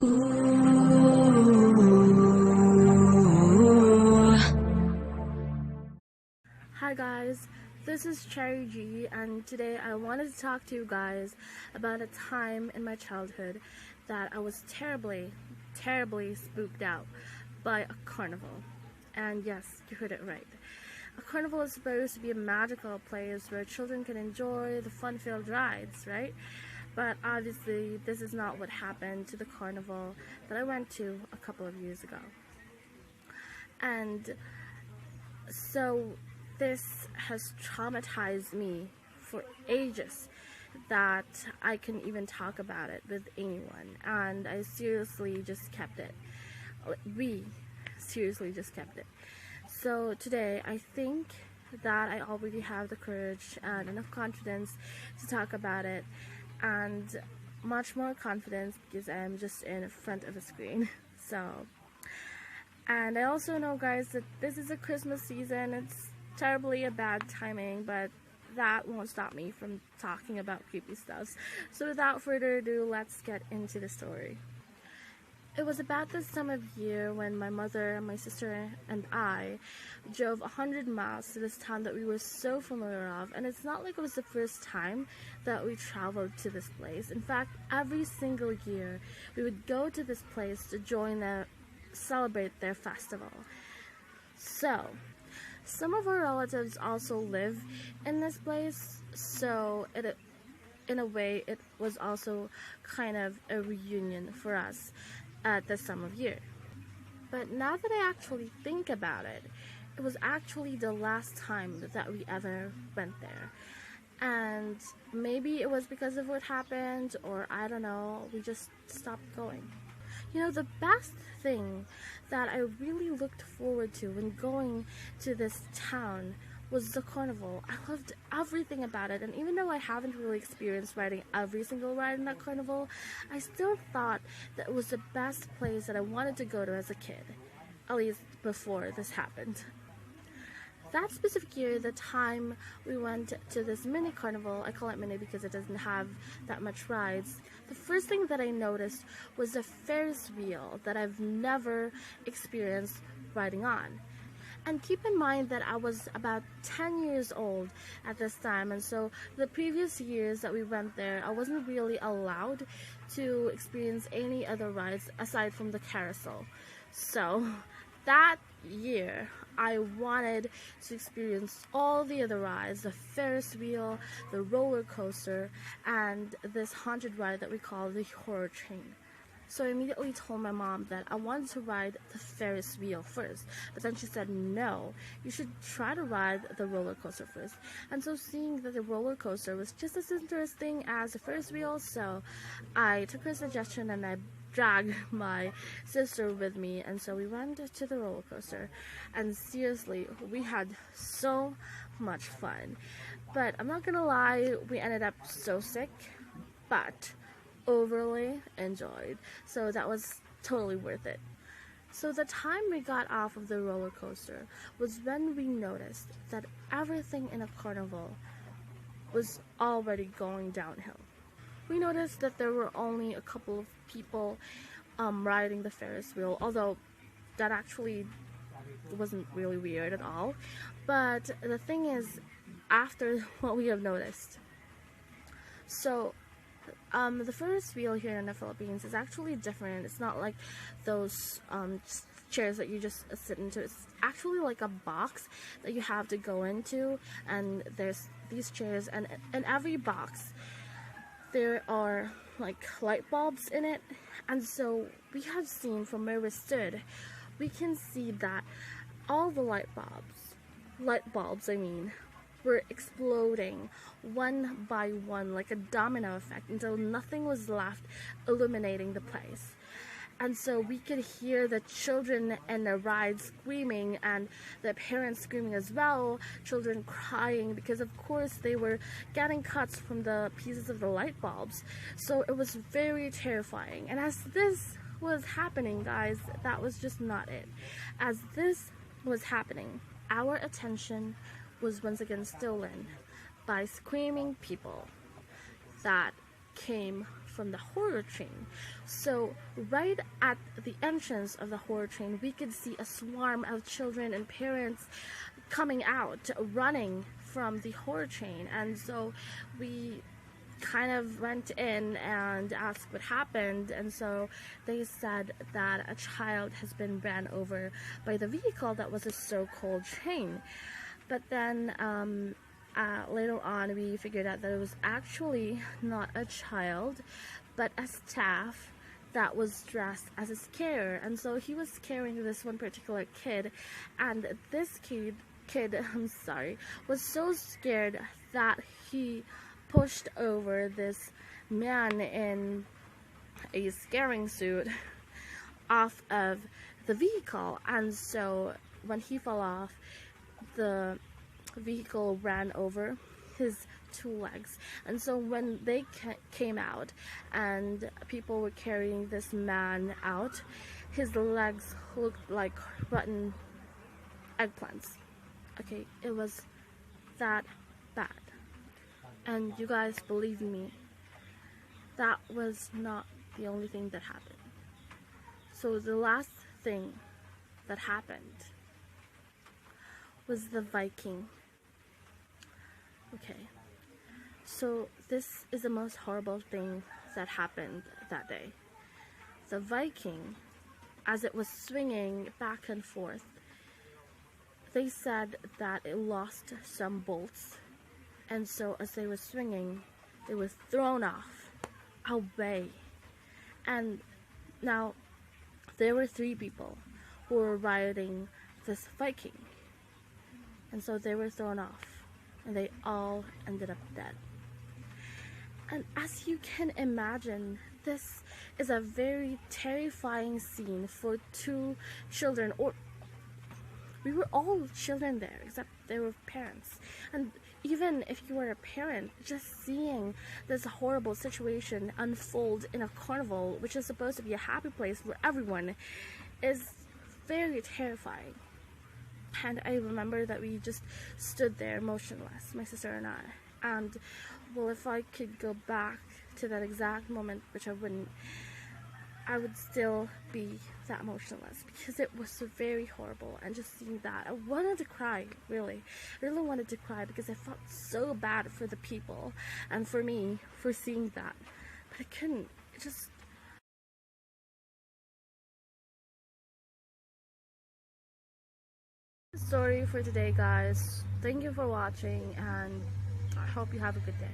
Hi guys, this is Cherry G, and today I wanted to talk to you guys about a time in my childhood that I was terribly spooked out by a carnival. And yes, you heard it right. A carnival is supposed to be a magical place where children can enjoy the fun-filled rides, right? But obviously, this is not what happened to the carnival that I went to a couple of years ago. And so this has traumatized me for ages that I couldn't even talk about it with anyone, and I seriously just kept it. We seriously just kept it. So today I think that I already have the courage and enough confidence to talk about it, and much more confidence because I'm just in front of a screen. And I also know, guys, that this is a Christmas season. It's terribly a bad timing, but that won't stop me from talking about creepy stuff. So without further ado, let's get into the story. It was about this time of year when my mother, my sister, and I drove 100 miles to this town that we were so familiar of, and it's not like it was the first time that we traveled to this place. In fact, every single year we would go to this place to celebrate their festival. So some of our relatives also live in this place, so in a way it was also kind of a reunion for us at this time of year. But now that I actually think about it, it was actually the last time that we ever went there. And maybe it was because of what happened, or I don't know, we just stopped going. You know, the best thing that I really looked forward to when going to this town was the carnival. I loved everything about it, and even though I haven't really experienced riding every single ride in that carnival, I still thought that it was the best place that I wanted to go to as a kid, at least before this happened. That specific year, the time we went to this mini carnival, I call it mini because it doesn't have that much rides, the first thing that I noticed was a Ferris wheel that I've never experienced riding on. And keep in mind that I was about 10 years old at this time, and so the previous years that we went there, I wasn't really allowed to experience any other rides aside from the carousel. So that year, I wanted to experience all the other rides, the Ferris wheel, the roller coaster, and this haunted ride that we call the horror train. So I immediately told my mom that I wanted to ride the Ferris wheel first, but then she said, no, you should try to ride the roller coaster first. And so seeing that the roller coaster was just as interesting as the Ferris wheel, so I took her suggestion and I dragged my sister with me, and so we went to the roller coaster, and seriously, we had so much fun. But I'm not gonna lie, we ended up so sick, but overly enjoyed, so that was totally worth it. So the time we got off of the roller coaster was when we noticed that everything in a carnival was already going downhill. We noticed that there were only a couple of people riding the Ferris wheel, although that actually wasn't really weird at all. But the thing is, after what we have noticed, so the Ferris wheel here in the Philippines is actually different. It's not like those chairs that you just sit into. It's actually like a box that you have to go into, and there's these chairs, and in every box there are like light bulbs in it. And so we have seen from where we stood, we can see that all the light bulbs were exploding one by one like a domino effect until nothing was left illuminating the place. And so we could hear the children in the ride screaming, and the parents screaming as well, children crying because of course they were getting cuts from the pieces of the light bulbs. So it was very terrifying. And as this was happening, guys, that was just not it. As this was happening, our attention was once again stolen by screaming people that came from the horror train. So right at the entrance of the horror train, we could see a swarm of children and parents coming out, running from the horror train. And so we kind of went in and asked what happened, and so they said that a child has been ran over by the vehicle that was a so-called train. But then later on we figured out that it was actually not a child but a staff that was dressed as a scarer, and so he was scaring this one particular kid, and this kid was so scared that he pushed over this man in a scaring suit off of the vehicle, and so when he fell off, the vehicle ran over his two legs. And so when they came out and people were carrying this man out, his legs looked like rotten eggplants. Okay, it was that bad. And you guys, believe me, that was not the only thing that happened. So the last thing that happened was the Viking. Okay, so this is the most horrible thing that happened that day. The Viking, as it was swinging back and forth, they said that it lost some bolts. And so as they were swinging, they were thrown off, away. And now, there were 3 people who were riding this Viking. And so they were thrown off, and they all ended up dead. And as you can imagine, this is a very terrifying scene for 2 children, or we were all children there, except they were parents. And even if you were a parent, just seeing this horrible situation unfold in a carnival, which is supposed to be a happy place for everyone, is very terrifying. And I remember that we just stood there motionless, my sister and I. And, well, if I could go back to that exact moment, which I wouldn't, I would still be that motionless, because it was so very horrible. And just seeing that, I wanted to cry, really. I really wanted to cry, because I felt so bad for the people and for me for seeing that. But I couldn't. It just... Story for today, guys. Thank you for watching, and I hope you have a good day.